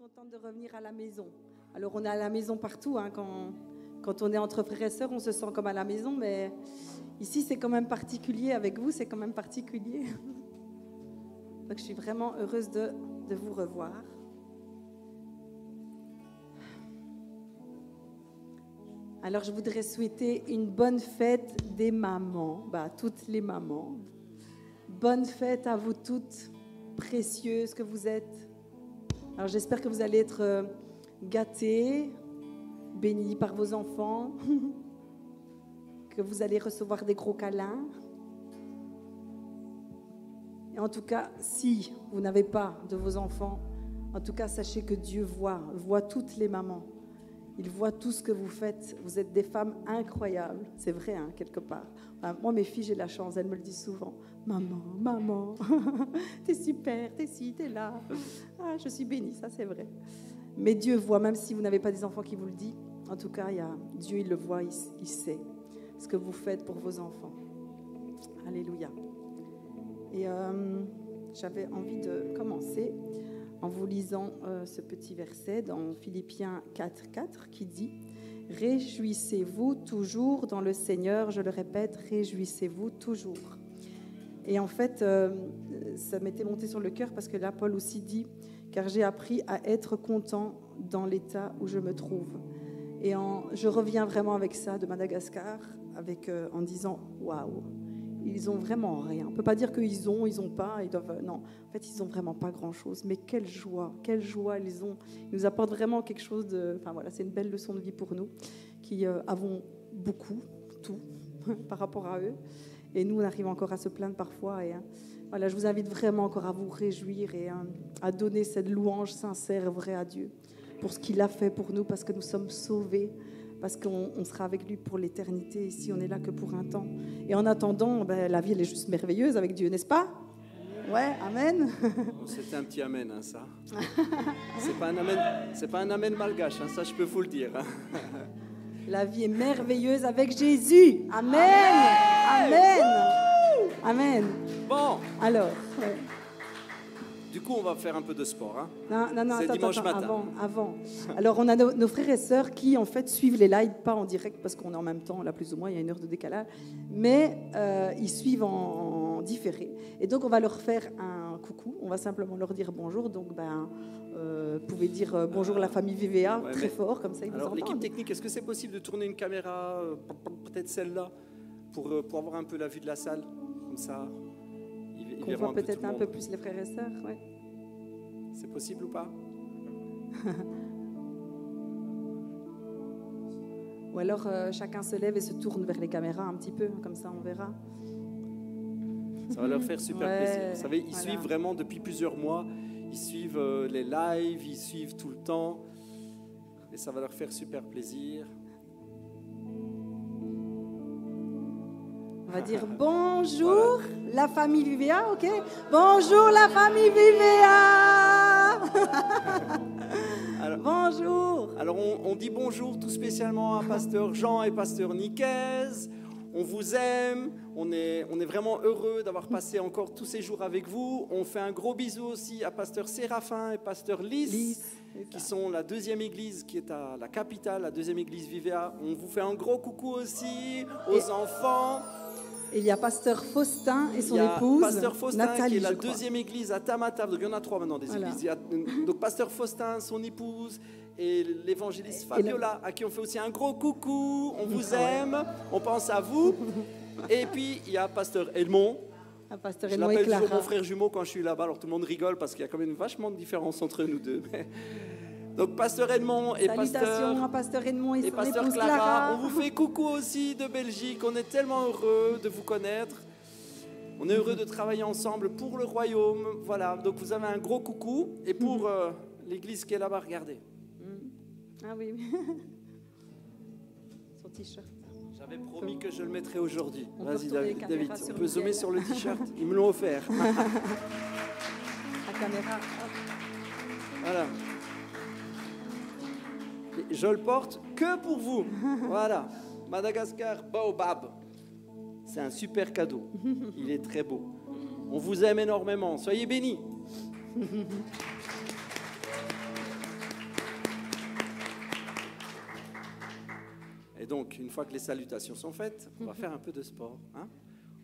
contente de revenir à la maison. Alors on est à la maison partout, hein, quand on est entre frères et sœurs, on se sent comme à la maison, mais ici c'est quand même particulier, avec vous c'est quand même particulier. Donc je suis vraiment heureuse de vous revoir. Alors je voudrais souhaiter une bonne fête des mamans, toutes les mamans. Bonne fête à vous toutes, précieuses que vous êtes. Alors j'espère que vous allez être gâtés, bénis par vos enfants, que vous allez recevoir des gros câlins. Et en tout cas, si vous n'avez pas de vos enfants, en tout cas, sachez que Dieu voit toutes les mamans. Il voit tout ce que vous faites. Vous êtes des femmes incroyables. C'est vrai, hein, quelque part. Enfin, moi, mes filles, j'ai la chance. Elles me le disent souvent. Maman, t'es super, t'es ci, t'es là. Ah, je suis bénie, ça c'est vrai. Mais Dieu voit, même si vous n'avez pas des enfants qui vous le disent. En tout cas, Dieu, il le voit, il sait ce que vous faites pour vos enfants. Alléluia. Et j'avais envie de commencer en vous lisant ce petit verset dans Philippiens 4:4 qui dit « Réjouissez-vous toujours dans le Seigneur ». Je le répète, réjouissez-vous toujours. Et en fait, ça m'était monté sur le cœur parce que là, Paul aussi dit « Car j'ai appris à être content dans l'état où je me trouve ». Et je reviens vraiment avec ça de Madagascar, en disant « Waouh ». Ils ont vraiment rien. On ne peut pas dire qu'ils ont pas, ils doivent... Non, en fait, ils n'ont vraiment pas grand-chose. Mais quelle joie ils ont. Ils nous apportent vraiment quelque chose de... Enfin voilà, c'est une belle leçon de vie pour nous, qui avons beaucoup, tout, par rapport à eux. Et nous, on arrive encore à se plaindre parfois. Et voilà, je vous invite vraiment encore à vous réjouir et à donner cette louange sincère, vraie à Dieu, pour ce qu'il a fait pour nous, parce que nous sommes sauvés, parce qu'on sera avec lui pour l'éternité. Ici, on n'est là que pour un temps. Et en attendant, la vie, elle est juste merveilleuse avec Dieu, n'est-ce pas? Ouais, amen. Bon, c'était un petit amen, hein, ça. C'est pas un amen malgache, hein, ça je peux vous le dire. La vie est merveilleuse avec Jésus. Amen. Amen. Amen. Bon. Alors, ouais. Du coup, on va faire un peu de sport. Hein. Non, c'est attends, dimanche matin. Avant. Alors, on a nos frères et sœurs qui, en fait, suivent les lives, pas en direct, parce qu'on est en même temps, là, plus ou moins, il y a une heure de décalage, mais ils suivent en différé. Et donc, on va leur faire un coucou, on va simplement leur dire bonjour. Donc, vous pouvez dire bonjour la famille VVA, ouais, très fort, comme ça, ils vous entendent. Alors, l'équipe technique, est-ce que c'est possible de tourner une caméra, peut-être celle-là, pour avoir un peu la vue de la salle, comme ça qu'on voit peut-être un peu plus les frères et sœurs, ouais. C'est possible ou pas? Ou alors chacun se lève et se tourne vers les caméras un petit peu, comme ça on verra. Ça va leur faire super plaisir. Vous savez, ils suivent vraiment depuis plusieurs mois, ils suivent les lives, ils suivent tout le temps, et ça va leur faire super plaisir. On va dire bonjour la famille VVA, ok? Bonjour la famille VVA. Bonjour. Alors on dit bonjour tout spécialement à Pasteur Jean et Pasteur Nicaise. On vous aime, on est vraiment heureux d'avoir passé encore tous ces jours avec vous. On fait un gros bisou aussi à Pasteur Séraphin et Pasteur Lys, qui sont la deuxième église qui est à la capitale, la deuxième église VVA. On vous fait un gros coucou aussi aux enfants. Et il y a Pasteur Faustin et son épouse, Pasteur Faustin, Nathalie, qui est la deuxième église à Tamatave. Donc il y en a 3 maintenant des églises. Donc Pasteur Faustin, son épouse, et l'évangéliste Fabiola, à qui on fait aussi un gros coucou. On vous aime, on pense à vous. Et puis il y a Pasteur Edmond. Pasteur Edmond, je l'appelle toujours mon frère jumeau quand je suis là-bas. Alors tout le monde rigole parce qu'il y a quand même vachement de différence entre nous deux. Donc Pasteur Edmond et Pasteur Edmond et Pasteur Clara, on vous fait coucou aussi de Belgique. On est tellement heureux de vous connaître. On est heureux de travailler ensemble pour le royaume. Voilà, donc vous avez un gros coucou. Et pour l'église qui est là-bas, regardez. Ah oui. Son t-shirt. J'avais promis que je le mettrais aujourd'hui. Vas-y David, on peut zoomer sur le t-shirt. Ils me l'ont offert. La caméra. Voilà. Je le porte que pour vous. Voilà. Madagascar Baobab. C'est un super cadeau. Il est très beau. On vous aime énormément. Soyez bénis. donc, une fois que les salutations sont faites, on va faire un peu de sport. Hein?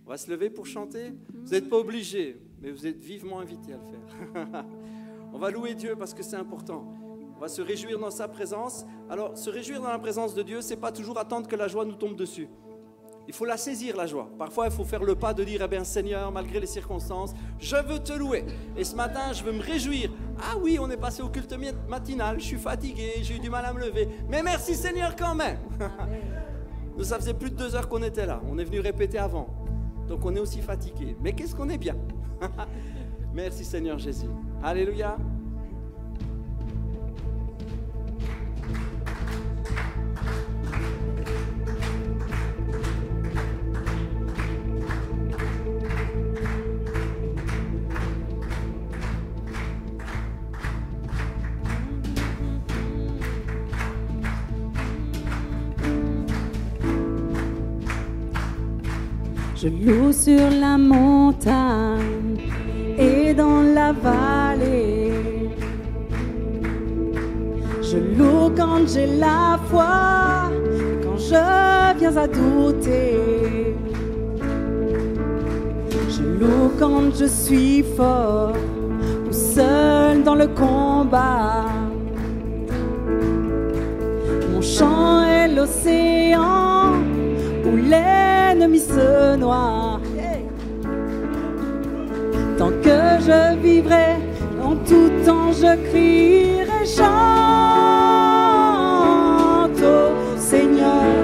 On va se lever pour chanter. Vous n'êtes pas obligés, mais vous êtes vivement invités à le faire. On va louer Dieu parce que c'est important. On va se réjouir dans sa présence. Alors, se réjouir dans la présence de Dieu, ce n'est pas toujours attendre que la joie nous tombe dessus. Il faut la saisir, la joie. Parfois, il faut faire le pas de dire, eh bien, Seigneur, malgré les circonstances, je veux te louer. Et ce matin, je veux me réjouir. Ah oui, on est passé au culte matinal, je suis fatigué, j'ai eu du mal à me lever. Mais merci Seigneur quand même. Nous, ça faisait plus de 2 heures qu'on était là. On est venu répéter avant. Donc, on est aussi fatigué. Mais qu'est-ce qu'on est bien. Merci Seigneur Jésus. Alléluia. Je loue sur la montagne et dans la vallée. Je loue quand j'ai la foi, quand je viens à douter. Je loue quand je suis fort ou seul dans le combat. Mon chant est l'océan où l'ennemi se noie. Tant que je vivrai, en tout temps je crierai, chante au Seigneur,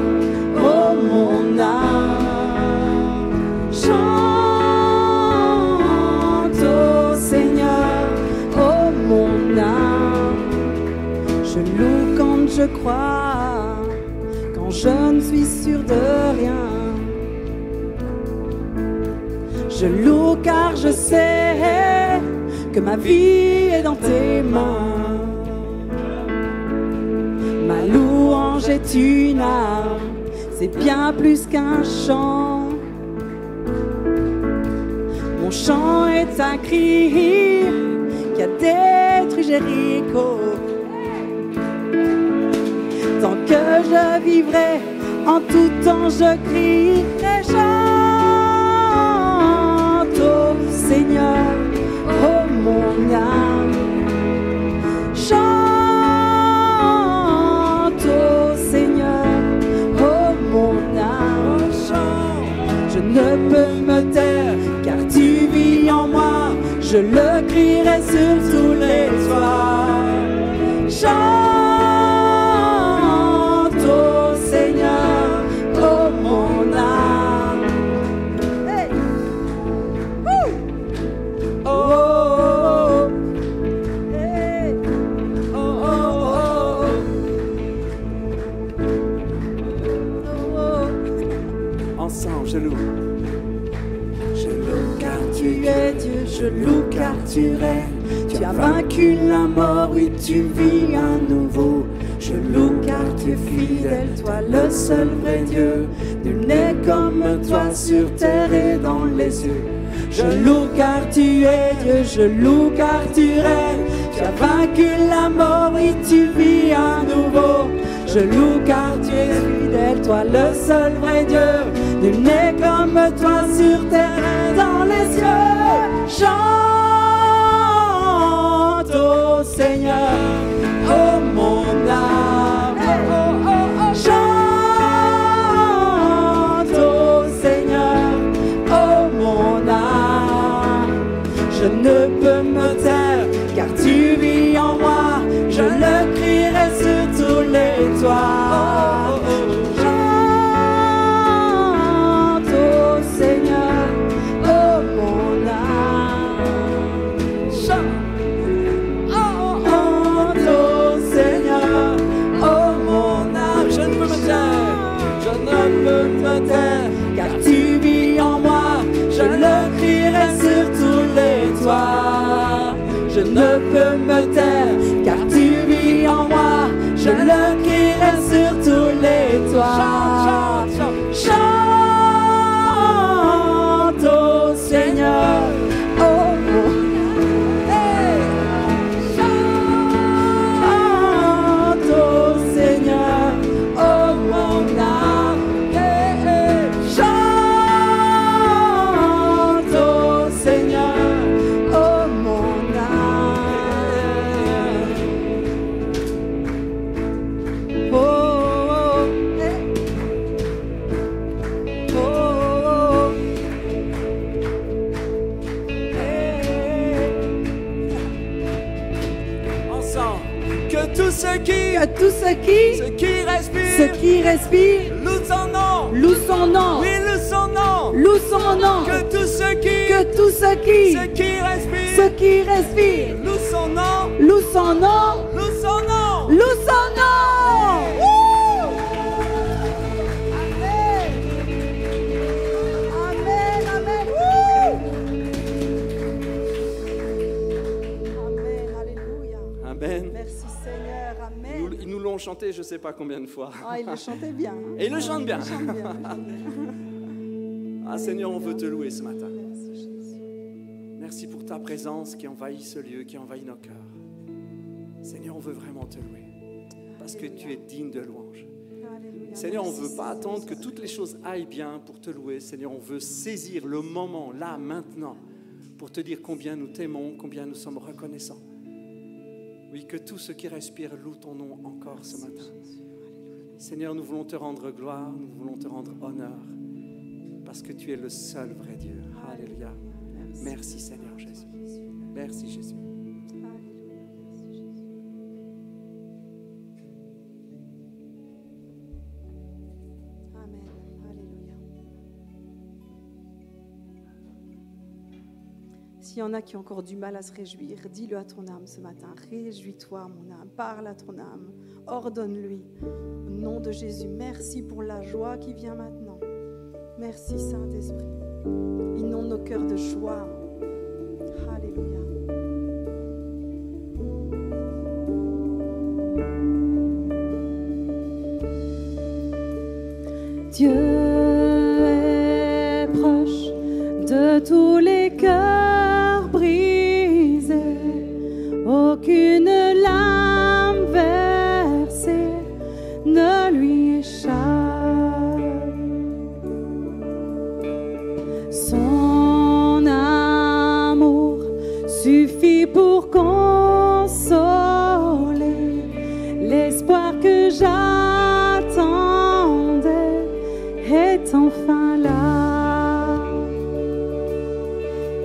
oh mon âme. Chante au Seigneur, oh mon âme. Je loue quand je crois, quand je ne suis sûr de rien. Je loue car je sais que ma vie est dans tes mains. Ma louange est une arme, c'est bien plus qu'un chant. Mon chant est un cri qui a détruit Jéricho. Tant que je vivrai, en tout temps je crierai, chante au Seigneur, oh mon âme. Chante au Seigneur, oh mon âme. Je ne peux me taire, car tu vis en moi. Je le crierai sur tous les toits. Chante au Seigneur, oh mon âme. Hey. Oh, oh, oh. Hey. Oh, oh, oh. Oh, oh. Ensemble, je loue. Je loue car tu es Dieu, je loue car tu règnes. Tu as vaincu la mort, oui tu vis à nouveau. Je loue car tu es fidèle, toi le seul vrai Dieu. Nul n'est comme toi sur terre et dans les cieux. Je loue car tu es Dieu, je loue car tu règnes. Tu as vaincu la mort, oui tu vis à nouveau. Je loue car tu es fidèle, toi le seul vrai Dieu. Nul n'est comme toi sur terre et dans les cieux. Chante au Seigneur, oh mon âme. Chante au Seigneur, oh mon âme. Je ne peux me taire, car tu vis en moi. Je le crierai sur tous les toits. Chante au Seigneur, oh mon âme. Chante au Seigneur, oh mon âme. Je ne peux me taire, Je ne peux me taire, car tu vis en moi. Je le crierai sur tous les toits. Je ne peux me taire, car tu vis en moi. Je le crierai sur tous les toits. Chante au Seigneur, oh mon hey. Chante au Seigneur, oh mon âme. tous ceux qui respirent, louent son nom. louent son nom, Oui, loue son nom. louent son nom, Que tous ceux qui respirent, louent son nom. louent son nom, Loue son nom. louent son nom. Wouh! Amen, amen, wouh! Amen, alléluia. Amen. Merci Seigneur, amen. Ils nous l'ont chanté je ne sais pas combien de fois. Ah, il le chantait bien. Hein? Et il le chante bien. Il chante bien, il chante bien. Ah Seigneur, on veut te louer ce matin. Merci Jésus. Merci pour ta présence qui envahit ce lieu, qui envahit nos cœurs. Seigneur, on veut vraiment te louer parce que tu es digne de louange. Alléluia. Seigneur, on ne Merci, veut pas Seigneur. attendre que toutes les choses aillent bien pour te louer. Seigneur, on veut saisir le moment, là, maintenant, pour te dire combien nous t'aimons, combien nous sommes reconnaissants. Oui, que tous ceux qui respirent louent ton nom encore ce matin. Seigneur, nous voulons te rendre gloire, nous voulons te rendre honneur, parce que tu es le seul vrai Dieu. Alléluia. Merci Seigneur Jésus. Merci Jésus. Amen. Alléluia. S'il y en a qui ont encore du mal à se réjouir, dis-le à ton âme ce matin. Réjouis-toi, mon âme. Parle à ton âme. Ordonne-lui. Au nom de Jésus, merci pour la joie qui vient maintenant. Merci, Saint-Esprit. Inonde nos cœurs de joie. Alléluia. Dieu est proche de tous les cœurs brisés. Aucune larme versée ne lui échappe. Son amour suffit pour consoler l'espoir que j'attendais est enfin là.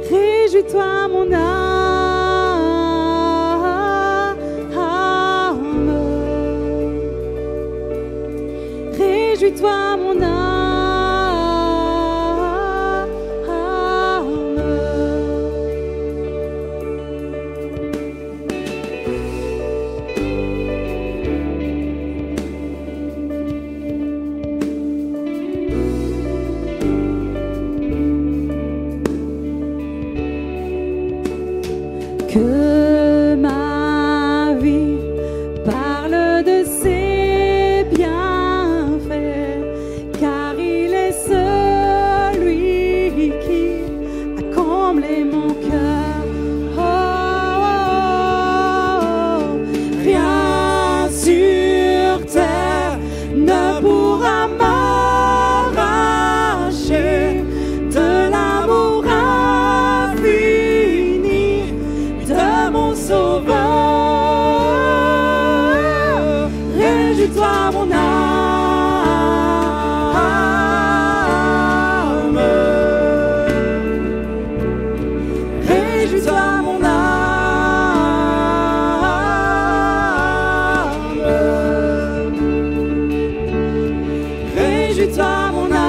Réjouis-toi mon âme, réjouis-toi mon âme. Que ma vie parle de ses bienfaits, car il est celui qui a comblé mon cœur. Oh, oh, oh. Rien sur terre ne pourra m'arracher de l'amour infini de mon Sauveur. Réjouis-toi mon âme, réjouis-toi mon âme, réjouis-toi mon âme.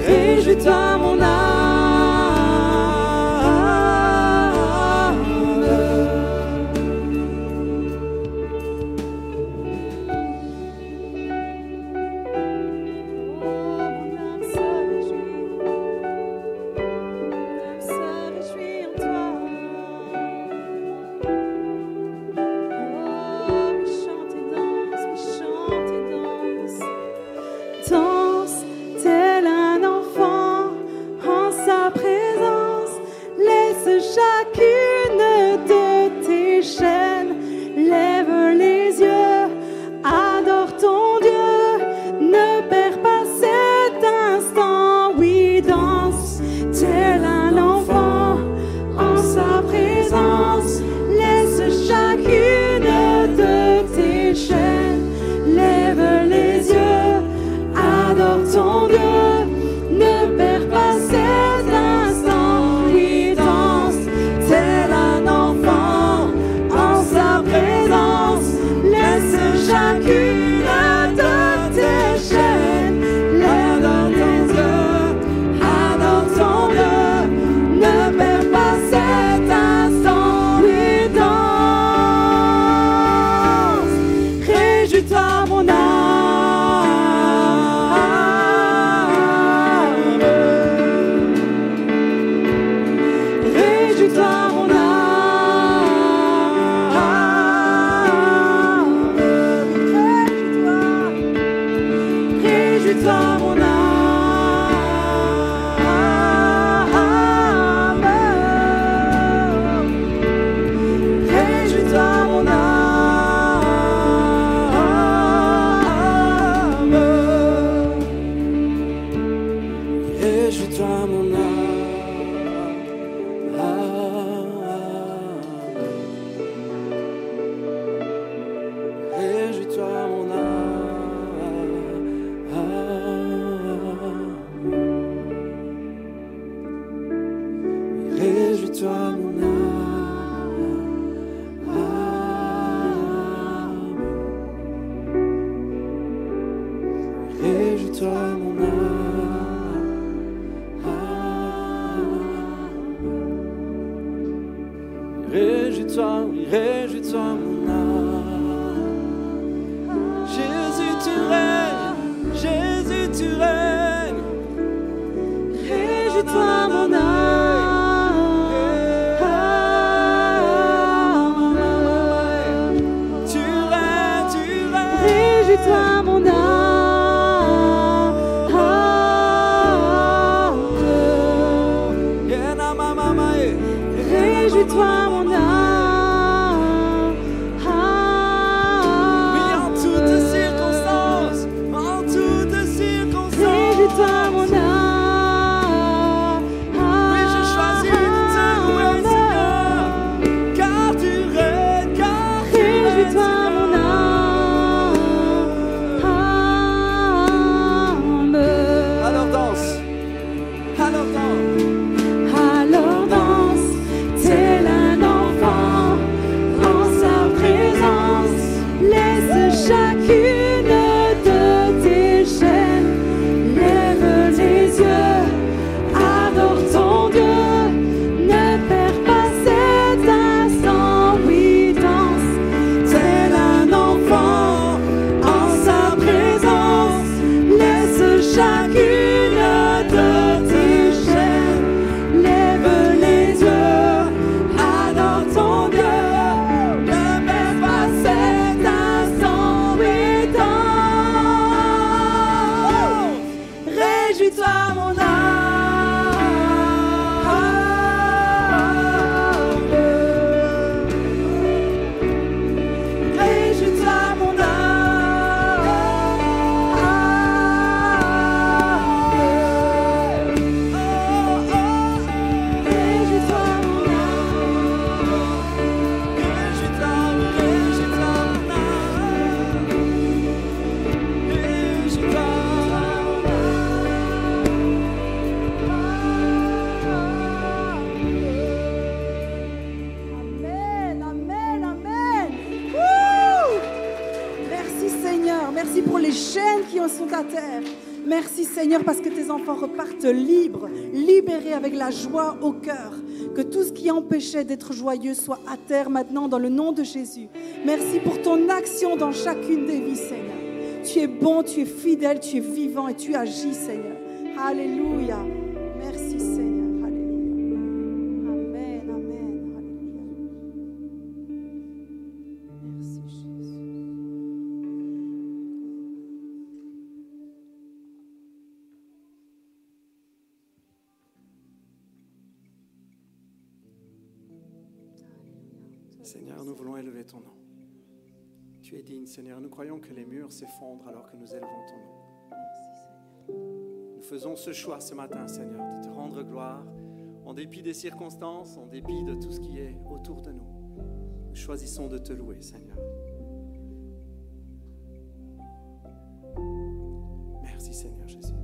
Réjouis-toi mon âme. Oh, mon âme se réjouit. Mon âme se réjouit en toi. Oh, mais chante et danse, mais chante et danse. Danse tel un enfant en sa présence. Laisse chacune de tes chaînes. Lève les yeux, adore ton Dieu. Ne perds pas cet instant. Oui, danse tel un enfant en sa présence. Laisse chacune de tes chaînes. Lève les yeux, adore ton Dieu, ne perds pas cet instant. Réjouis-toi mon âme. Réjouis-toi mon âme. Réjouis-toi mon âme. Réjouis-toi mon âme. Réjouis-toi mon âme. Réjouis-toi mon âme. Réjouis-toi, oui, réjouis-toi mon âme. Jésus tu règnes, Jésus tu règnes. Réjouis-toi mon âme. Tu règnes, tu règnes. Réjouis-toi mon âme. Réjouis-toi mon âme. Oui, en toutes circonstances, en toutes circonstances. Réjouis-toi mon âme. Oui, je choisis de te louer, Seigneur, car tu règnes, car tu règnes. Réjouis-toi mon âme. Alors danse, alors danse. Alors danse, tel un enfant en sa présence. Laisse chacune de tes chaînes. Lève les yeux, adore ton Dieu. Ne perds pas cet instant, oui, danse. Tel un enfant en sa présence. Laisse chacune de tes chaînes. Lève les yeux, adore ton Dieu. Ne perds pas cet instant, oui, danse. Réjouis-toi mon âme. Réjouis-toi mon âme. Réjouis-toi mon âme. Réjouis-toi, réjouis-toi mon âme. Réjouis-toi Amen, amen, amen. Wouh! Merci Seigneur, merci pour les chaînes qui en sont à terre. Merci Seigneur parce que tes enfants repartent libres, libérés avec la joie au cœur. Que tout ce qui empêchait d'être joyeux soit à terre maintenant dans le nom de Jésus. Merci pour ton action dans chacune des vies Seigneur. Tu es bon, tu es fidèle, tu es vivant et tu agis Seigneur. Alléluia. Merci Seigneur. Alléluia. Amen, amen. Alléluia. Merci Jésus. Seigneur, nous voulons élever ton nom. Tu es digne, Seigneur. Nous croyons que les murs s'effondrent alors que nous élevons ton nom. Nous faisons ce choix ce matin, Seigneur, de te rendre gloire en dépit des circonstances, en dépit de tout ce qui est autour de nous. Nous choisissons de te louer, Seigneur. Merci, Seigneur Jésus.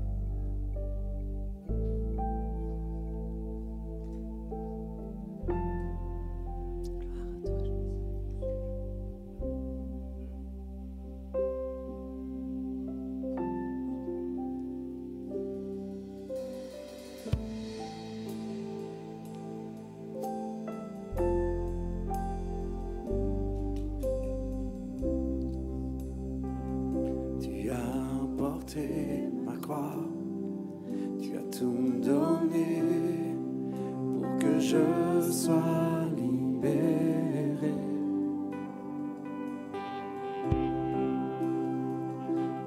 Ma croix, tu as tout donné pour que je sois libéré.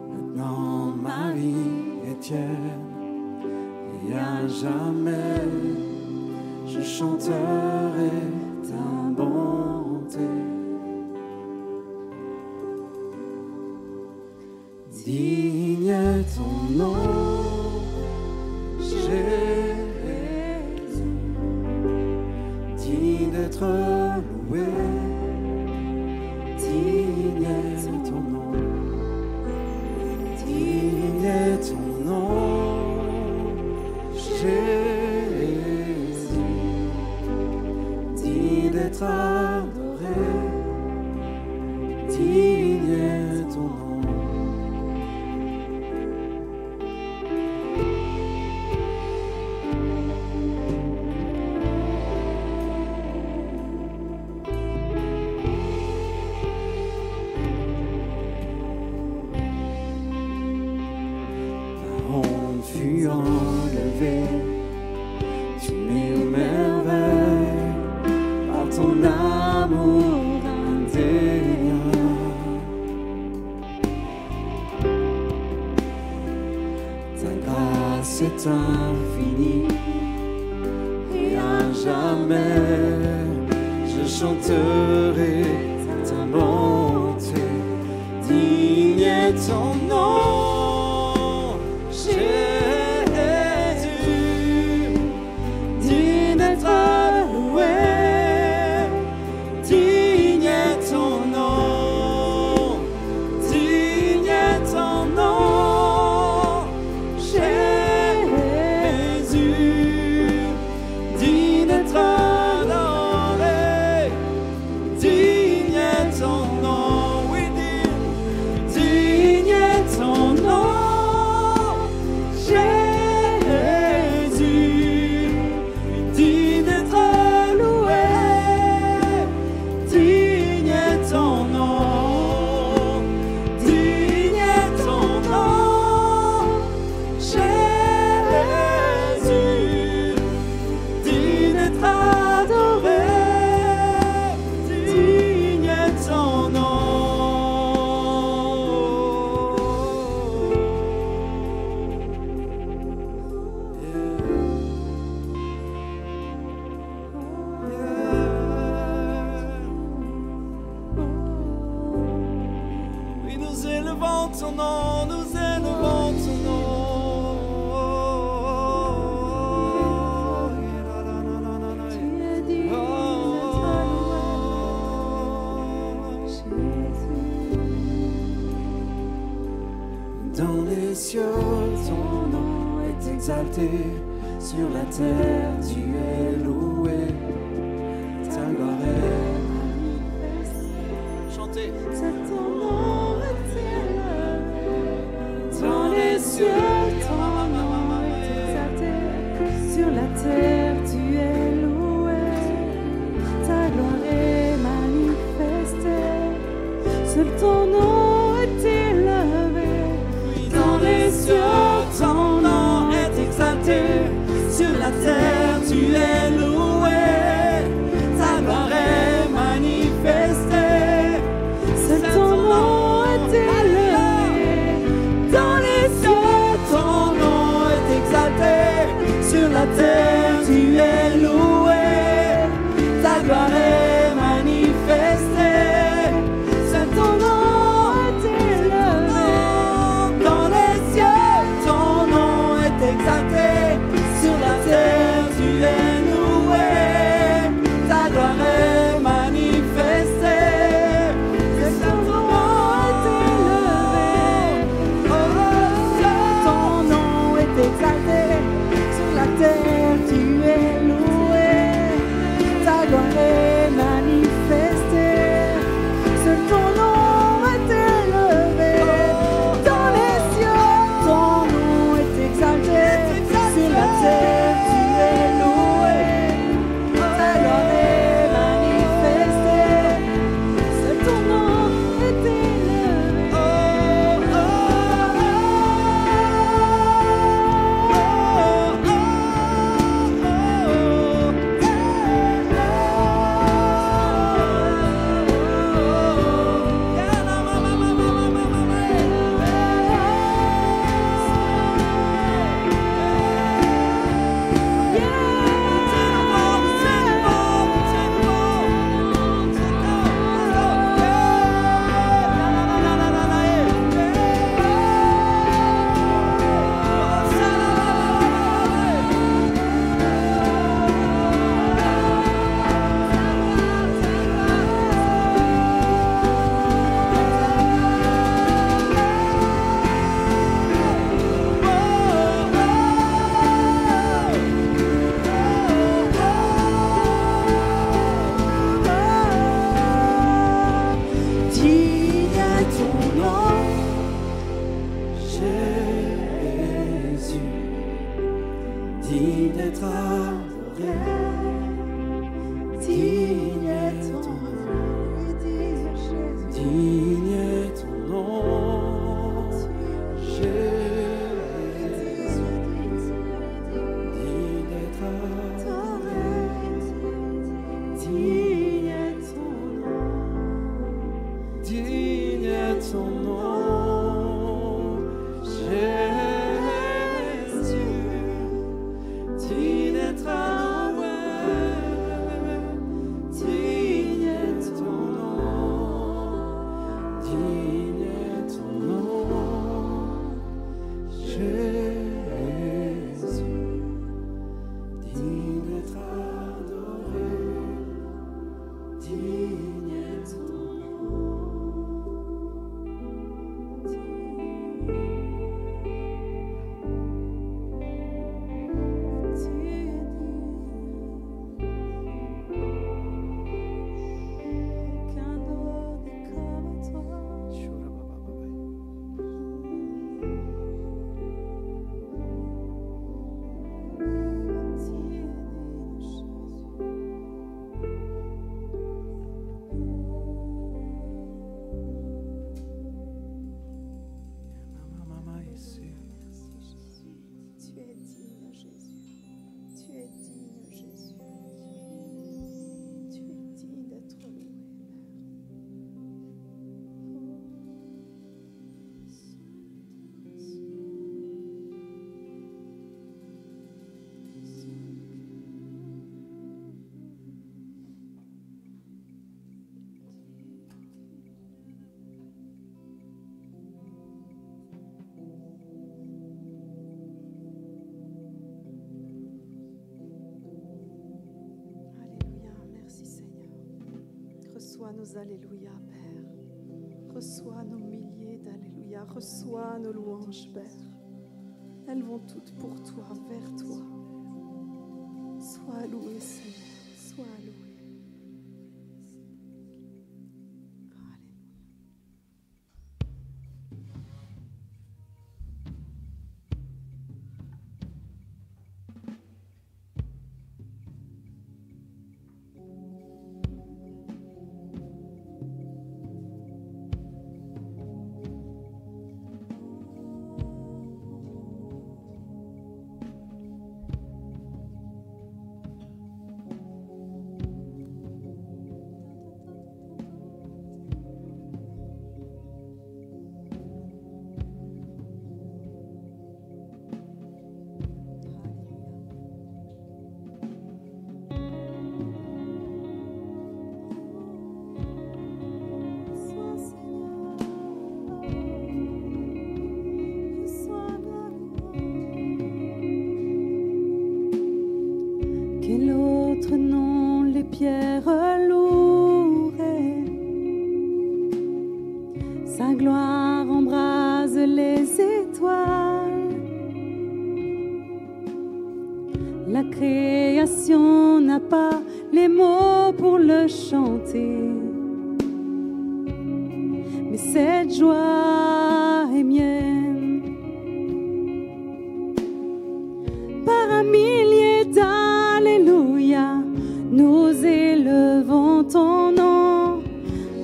Maintenant ma ma vie est tienne et à jamais je chanterai ta bonté. Digne est ton nom, Jésus, digne d'être loué, digne est ton nom, digne est ton nom, Jésus, digne d'être adoré, digne est ton nom. Fut enlevé, tu m'émerveilles par ton amour indéniable. Ta grâce est infinie et à jamais je chanterai ta bonté. Digne est ton nom, ton nom, nous élevons ton nom. Tu es digne d'être loué, Jésus. Dans les cieux, ton nom est exalté. Sur la terre, tu es loué. Ta gloire est manifestée. Chantez. C'est ton nom. Dans les cieux, ton nom est exalté. Sur la terre, tu es loué. Ta gloire est manifestée. Seul ton nom est élevé. Dans les cieux, ton nom est exalté. Sur la terre, tu es loué. Ta gloire est manifestée. Seul ton nom est élevé. Dans les cieux, ton Jésus, digne d'être adoré, digne est ton nom, digne est ton nom, Jésus, digne d'être adoré, digne est ton nom, digne est ton nom. Reçois nos alléluia, Père. Reçois nos milliers d'alléluia. Reçois nos louanges, Père. Elles vont toutes pour toi, vers toi. Sois loué, Seigneur. Sois loué. Quel autre nom les pierres loueraient? Sa gloire embrase les étoiles. La création n'a pas les mots pour le chanter, mais cette joie est mienne. Par un millier d'alléluia, nous élevons ton nom.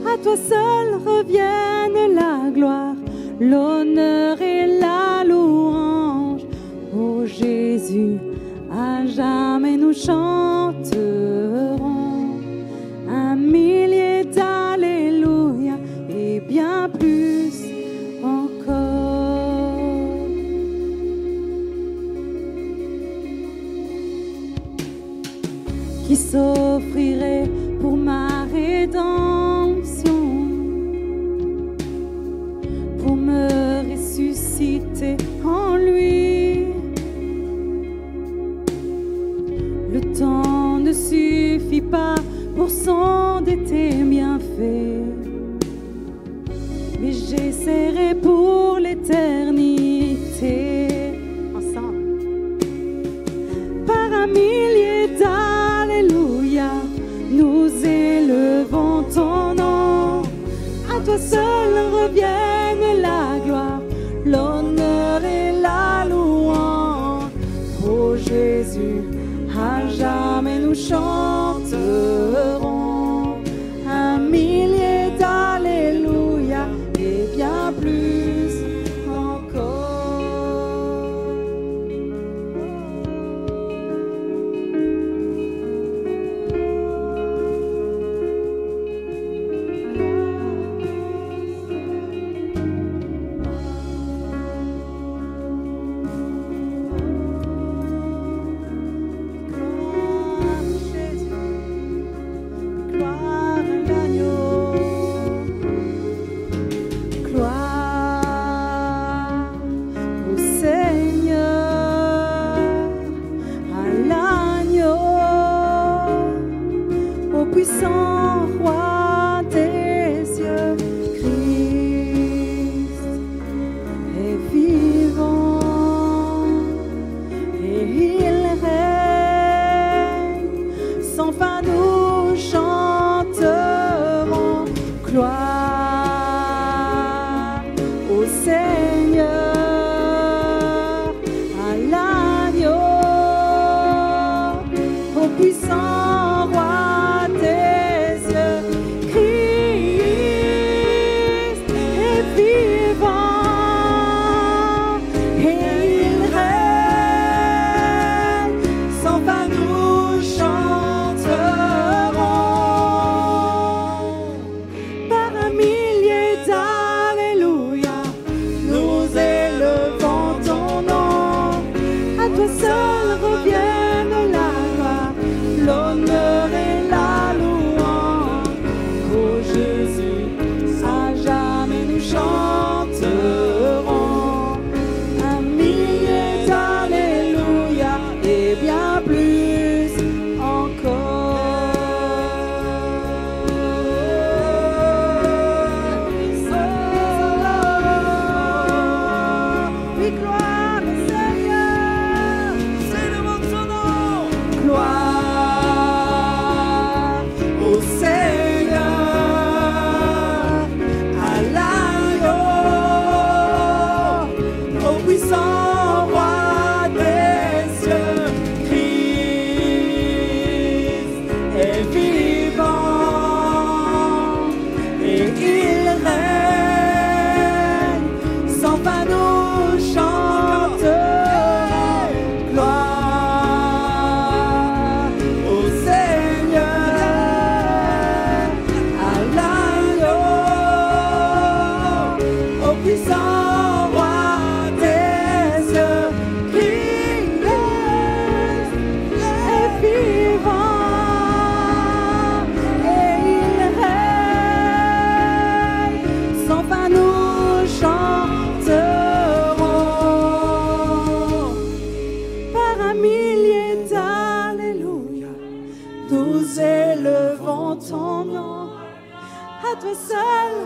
À toi seul reviennent la gloire, l'honneur et la louange. Ô Jésus, à jamais nous chanterons un millier d'alléluia et bien plus encore. Qui s'offrirait pour ma rédemption, pour me ressusciter en lui? Le temps ne suffit pas pour sonder tes bienfaits, mais j'essaierai pour l'éternité. Ensemble. Par un millier d'alléluia, nous élevons ton Oh Jésus, à jamais nous chanterons un millier d'alléluia et bien plus encore. Puissant roi des cieux, Christ est vivant et il règne sans fin. Nous chanterons gloire au Seigneur, à l'agneau, au puissant roi.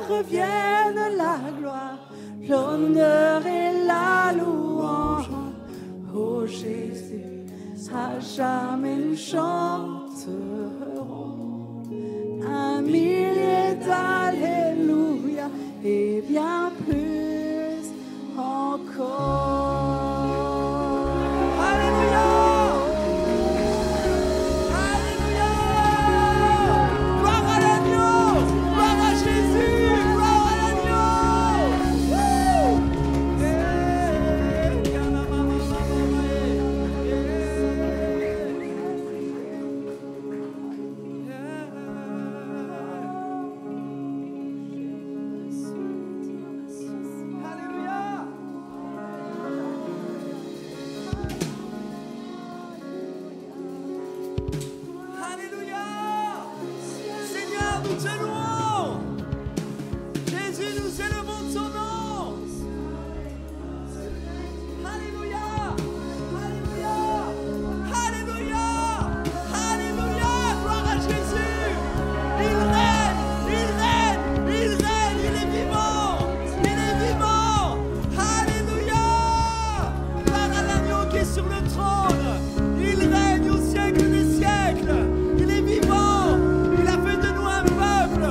Revienne la gloire, l'honneur et la louange. Oh Jésus, à jamais nous chanterons un millier d'alléluia et bien plus encore. Alléluia. Il est vivant, il a fait de nous un peuple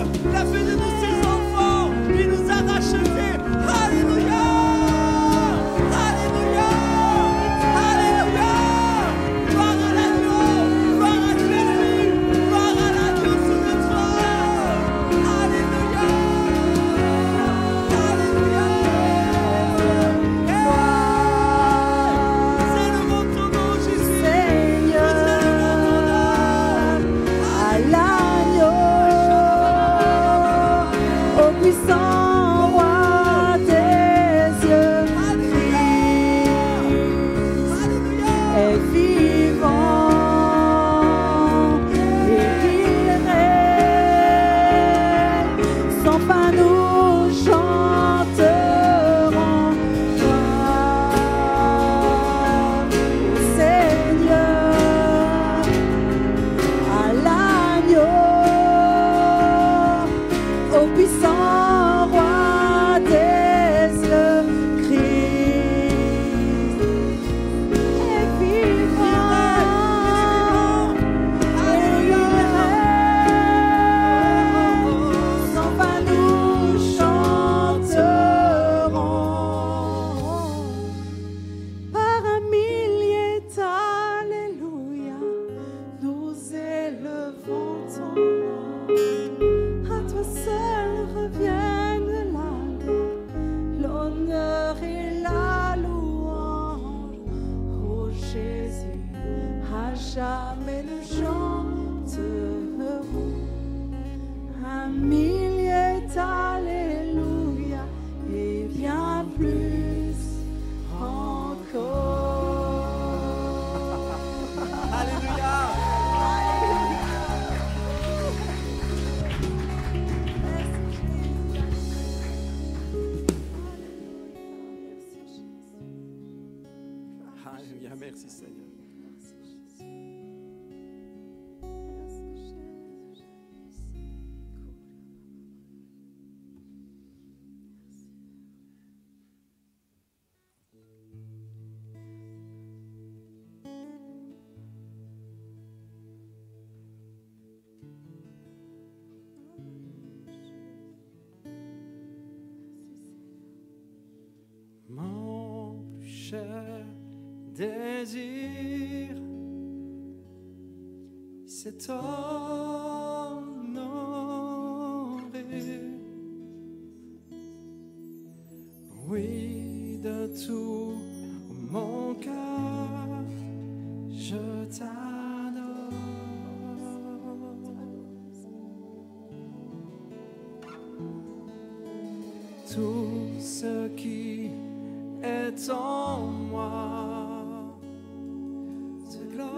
Alléluia, merci Seigneur. Mon plus cher désir, c'est t'honorer. Oui, de tout mon cœur, je t'adore. Tout ce qui est en moi te glorifie.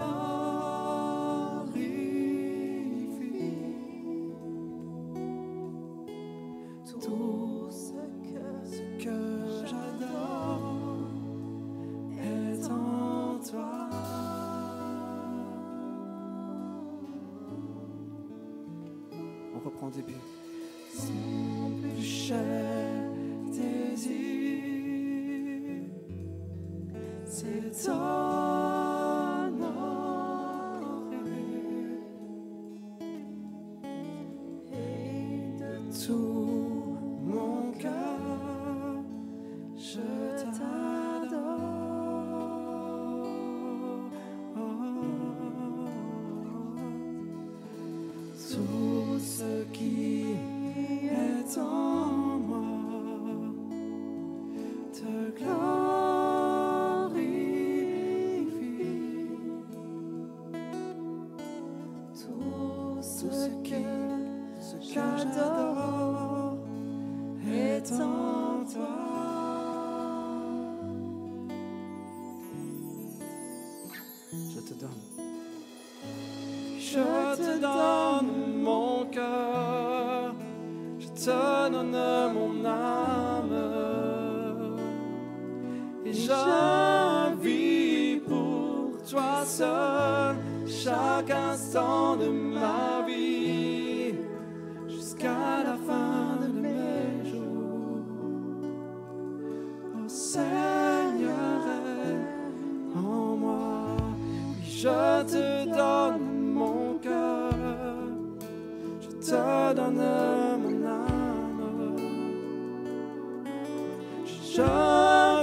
Tout ce que j'adore est en toi. On reprend au début. Mon plus cher désir, c'est t'honorer. Et de tout mon cœur, je t'adore. Tout ce qui est en moi te glorifie. Tout ce que j'adore est en toi. Je te donne. Je te donne mon cœur, je te donne mon âme, et je vis pour toi seul chaque instant de ma vie, jusqu'à la fin de mes jours. Oh Seigneur, est en moi, oui, je te donne mon cœur, je te donne mon âme, je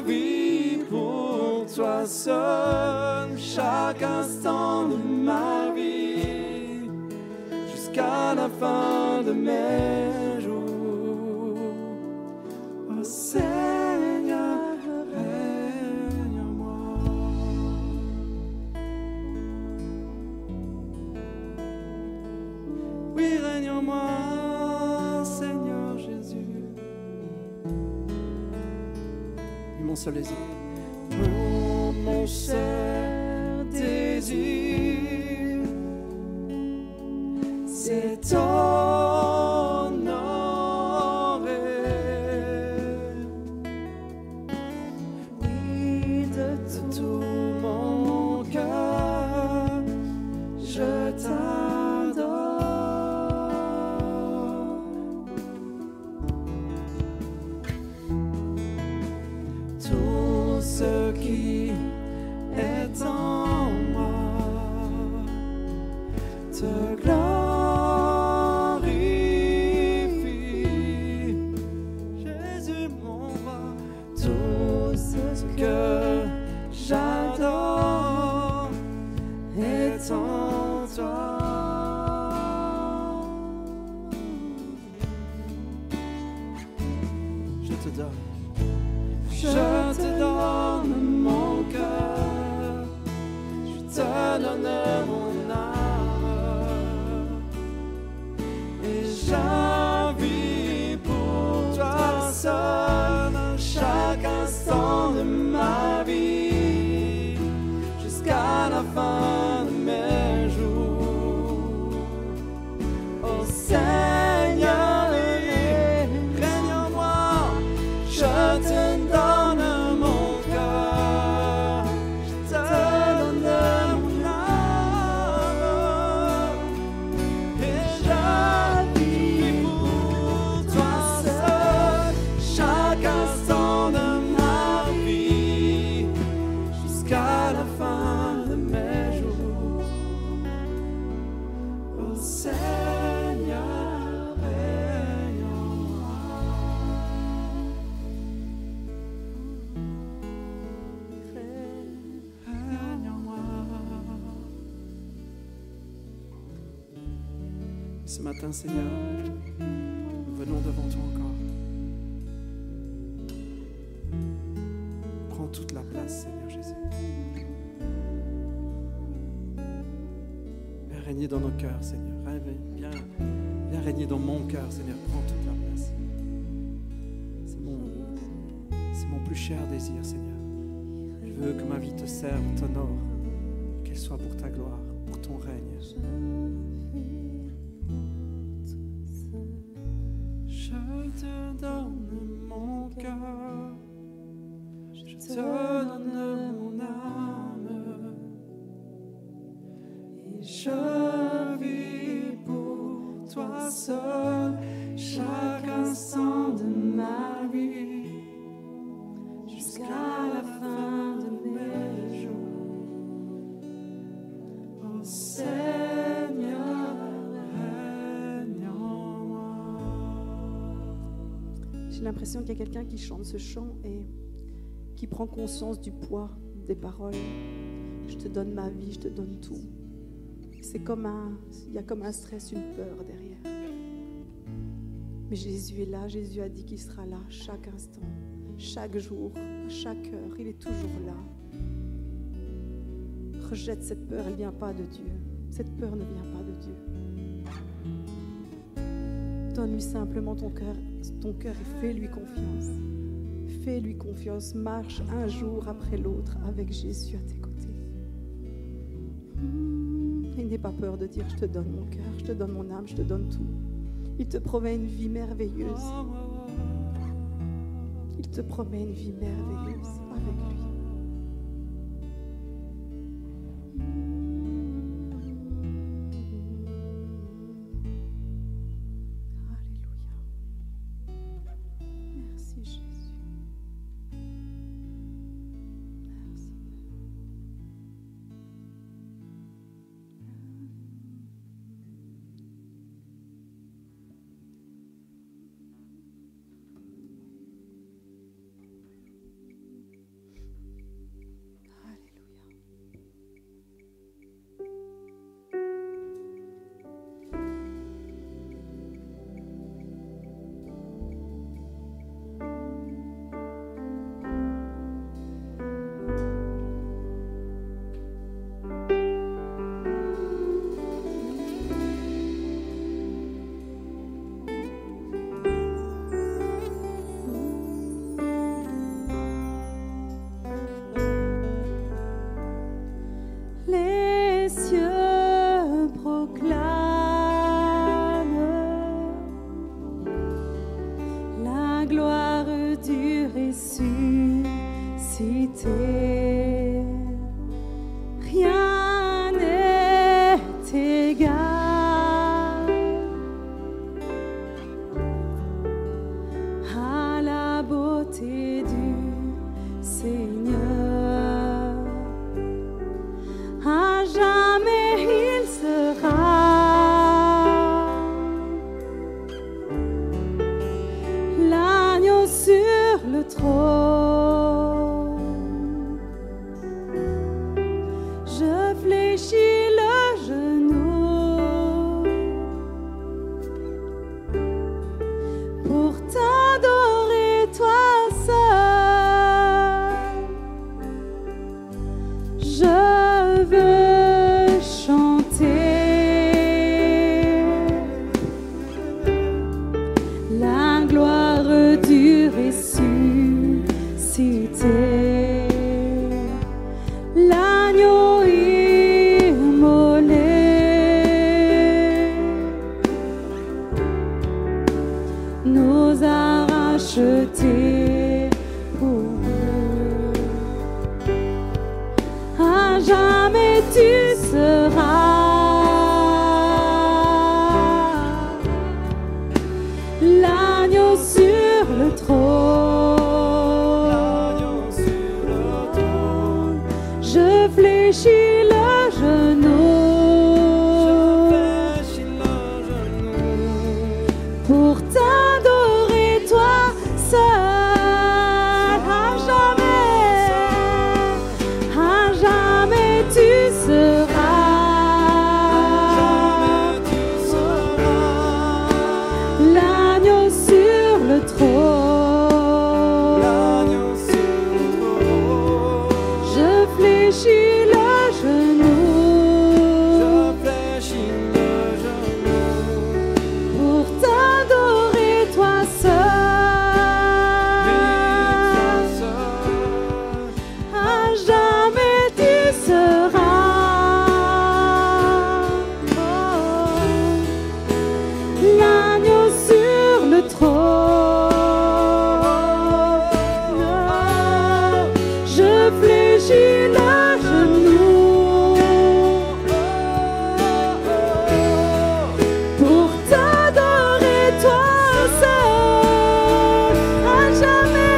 vis pour toi seul chaque instant de ma vie, jusqu'à la fin de mes jours. Oh Seigneur, règne en moi. Oui, règne en moi, Seigneur Jésus. Et mon seul désir, mon seul désir, c'est t'honorer. Oui, de tout mon cœur, je t'adore. Tout ce qui est en moi te glorifie. Jésus mon roi, tout ce que j'adore est en toi. Je te donne. Je te donne mon cœur, je te donne mon âme, et je vis pour toi seul chaque instant de ma vie, jusqu'à la fin de mes jours. Oh Seigneur, règne en moi, je te donne ce matin, Seigneur, nous venons devant toi encore. Prends toute la place, Seigneur Jésus. Viens régner dans nos cœurs, Seigneur. Viens régner dans mon cœur, Seigneur. Prends toute la place. C'est mon plus cher désir, Seigneur. Je veux que ma vie te serve, t'honore, qu'elle soit pour ta gloire, pour ton règne. Je te donne mon cœur, je te donne mon âme, et je vis pour toi seul chaque instant de ma vie, jusqu'à la fin de mes jours. Oh Seigneur, règne en moi. J'ai l'impression qu'il y a quelqu'un qui chante ce chant et qui prend conscience du poids des paroles. Je te donne ma vie, je te donne tout. C'est comme il y a comme un stress, une peur derrière. Mais Jésus est là, Jésus a dit qu'il sera là chaque instant, chaque jour, à chaque heure, il est toujours là. Rejette cette peur, elle ne vient pas de Dieu. Cette peur ne vient pas de Dieu. Donne-lui simplement ton cœur et fais-lui confiance. Fais-lui confiance, marche un jour après l'autre avec Jésus à tes côtés. Il n'aie pas peur de dire je te donne mon cœur, je te donne mon âme, je te donne tout. Il te promet une vie merveilleuse. Il te promet une vie merveilleuse avec lui. fléchis le genou pour t'adorer toi seul. À jamais tu seras l'agneau sur le trône. Je fléchis le genou pour t'adorer toi seul. À jamais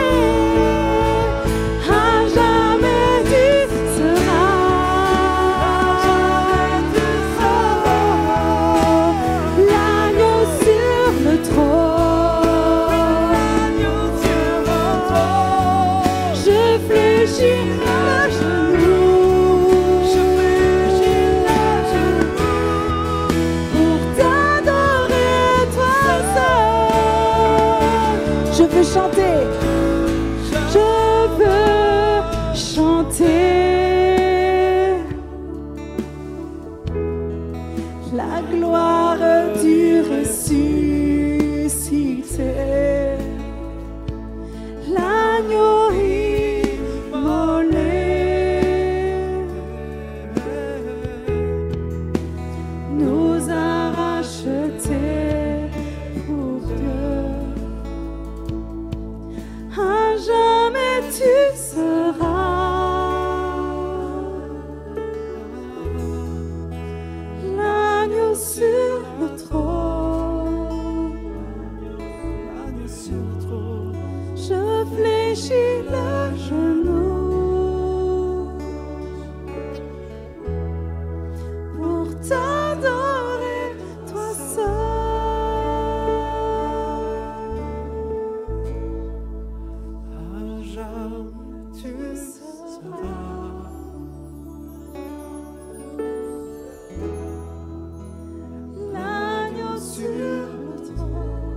tu seras l'agneau sur le trône. Je fléchis le genou pour t'adorer toi seul. Je veux chanter. Je veux chanter la gloire du ressuscité, l'agneau immolé, nous a rachetés pour Dieu. À jamais tu seras l'agneau sur le trône. Je fléchis le genou pour t'adorer toi l'agneau sur le trône.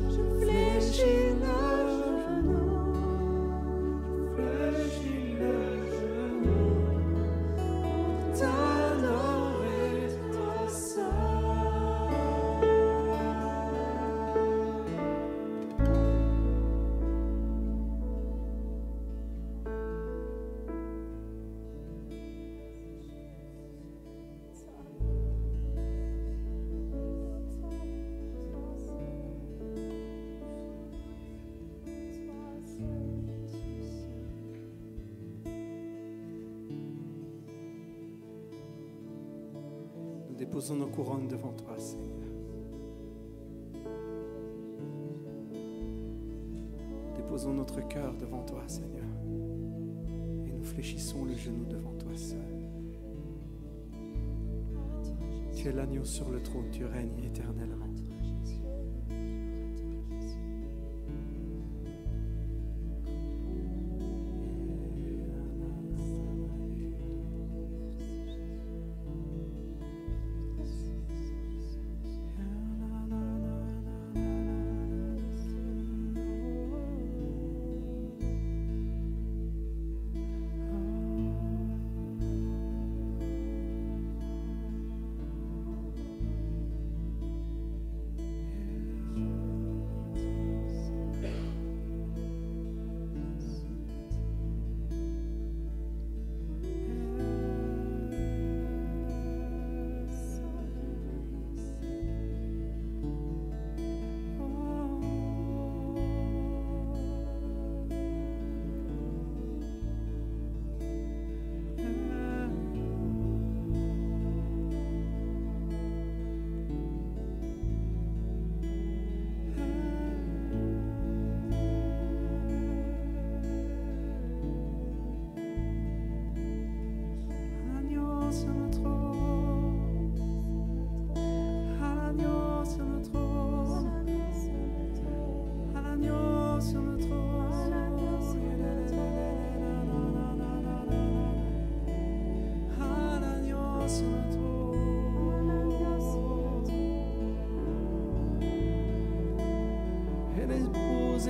Je fléchis le genou pour t'adorer toi seul. Nous déposons nos couronnes devant toi, Seigneur. Déposons notre cœur devant toi, Seigneur. Et nous fléchissons le genou devant toi seul. Tu es l'agneau sur le trône, tu règnes éternellement.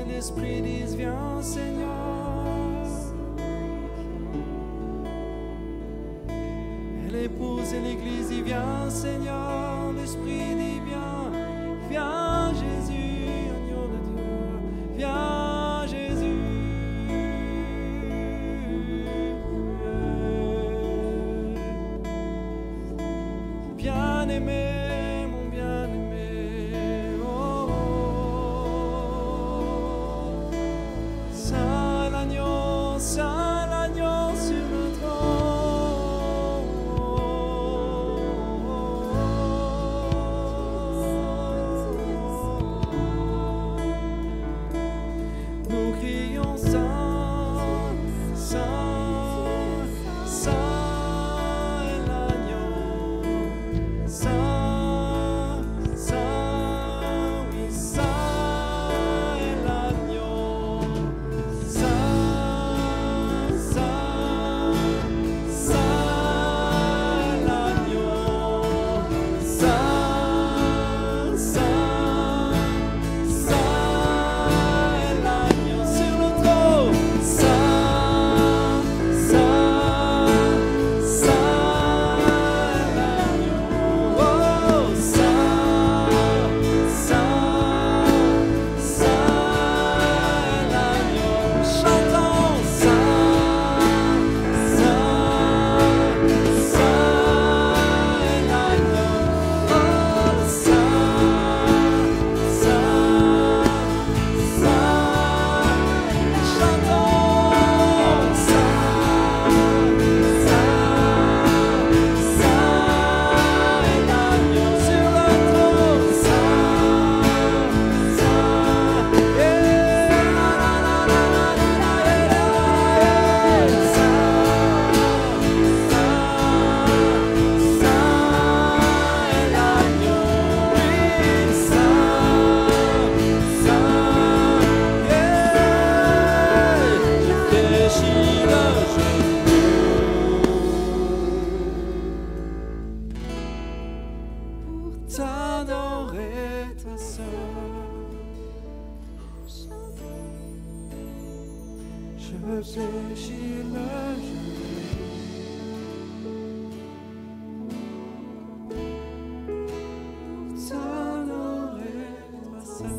et l'Esprit disent viens Seigneur. Et l'épouse et l'Église disent viens Seigneur. L'Esprit dit viens, viens Jésus, agneau de Dieu, viens Jésus. Bien-aimé, mon bien-aimé, oh, oh. Saint l'agneau sur le trône. Nous crions Saint, Saint, Saint est l'agneau. Saint, Saint, oui, Saint est l'agneau. Saint, Saint, Saint est l'agneau. Saint, Saint, Saint est l'agneau sur le trône. Saint, Saint, Saint est l'agneau. Oh, Saint, Saint, Saint est l'agneau. Chantons Saint, Saint, Saint est l'agneau. Oh, Saint, Saint, Saint. Chantons Saint, Saint, Saint est l'agneau sur le trône. Saint, Saint, la la la la la la la. Saint, Saint est l'agneau. Oui, Saint, Saint, je fléchis le genou pour t'adorer, ta sœur. Je fléchis le genou pour t'adorer, ta sœur.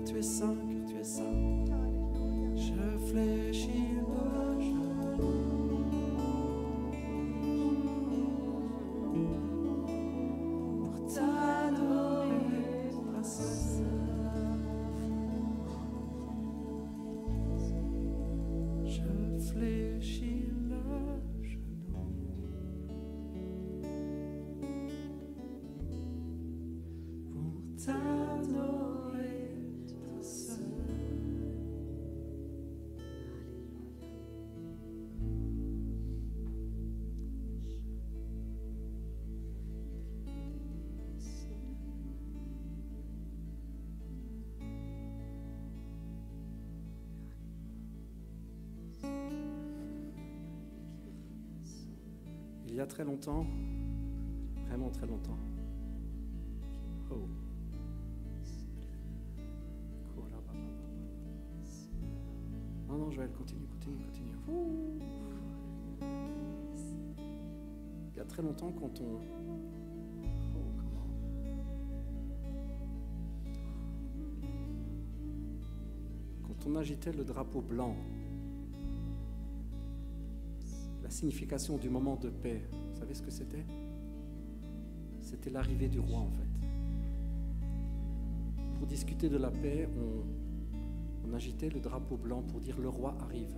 Car tu es saint, car tu es saint. Je fléchis le genou pour t'adorer, ta sœur. Je fléchis le genou pour t'adorer, ta sœur. Il y a très longtemps, vraiment très longtemps. Oh. Non, non, Joël, continue. Ouh. Il y a très longtemps, quand on... Oh, comment... Quand on agitait le drapeau blanc, la signification du moment de paix, vous savez ce que c'était? C'était l'arrivée du roi, en fait. Pour discuter de la paix, on agitait le drapeau blanc pour dire le roi arrive.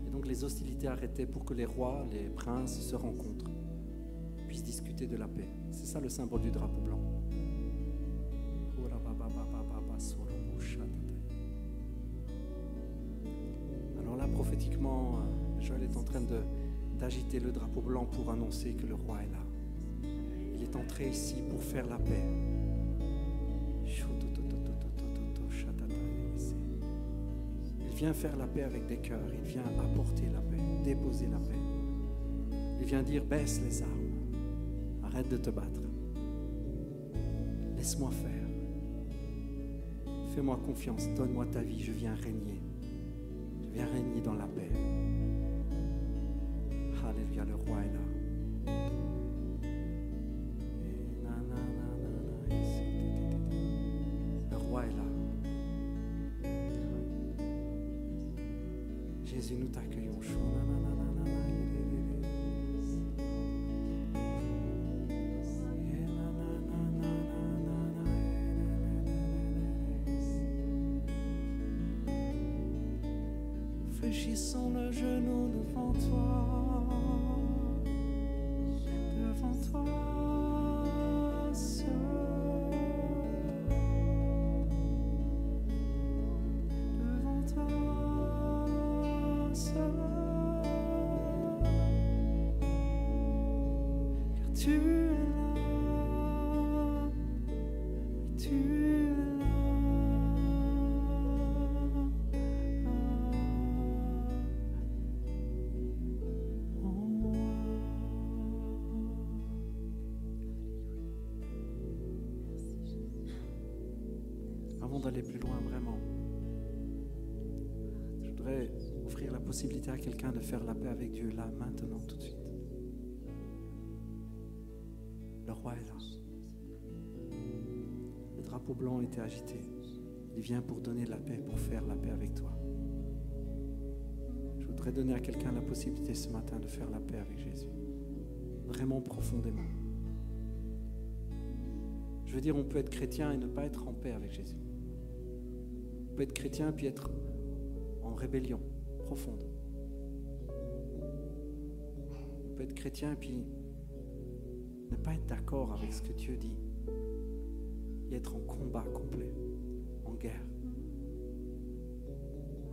Et donc les hostilités arrêtaient pour que les rois, les princes se rencontrent, puissent discuter de la paix. C'est ça le symbole du drapeau blanc. Alors là, prophétiquement, Joël est en train d'agiter le drapeau blanc pour annoncer que le roi est là. Il est entré ici pour faire la paix. Il vient faire la paix avec des cœurs. Il vient apporter la paix, déposer la paix. Il vient dire, baisse les armes. Arrête de te battre. Laisse-moi faire. Fais-moi confiance, donne-moi ta vie, je viens régner. Je viens régner dans la paix. Alléluia, le roi est là. Le roi est là. Jésus, nous t'accueillons. Fléchissons le genou devant toi, seul. Devant toi, seul. Car tu es là, tu es là. Avant d'aller plus loin, vraiment, je voudrais offrir la possibilité à quelqu'un de faire la paix avec Dieu là, maintenant, tout de suite. Le roi est là. Le drapeau blanc était agité. Il vient pour donner la paix, pour faire la paix avec toi. Je voudrais donner à quelqu'un la possibilité ce matin de faire la paix avec Jésus. Vraiment profondément. Je veux dire, on peut être chrétien et ne pas être en paix avec Jésus. On peut être chrétien puis être en rébellion profonde. On peut être chrétien puis ne pas être d'accord avec ce que Dieu dit et être en combat complet, en guerre.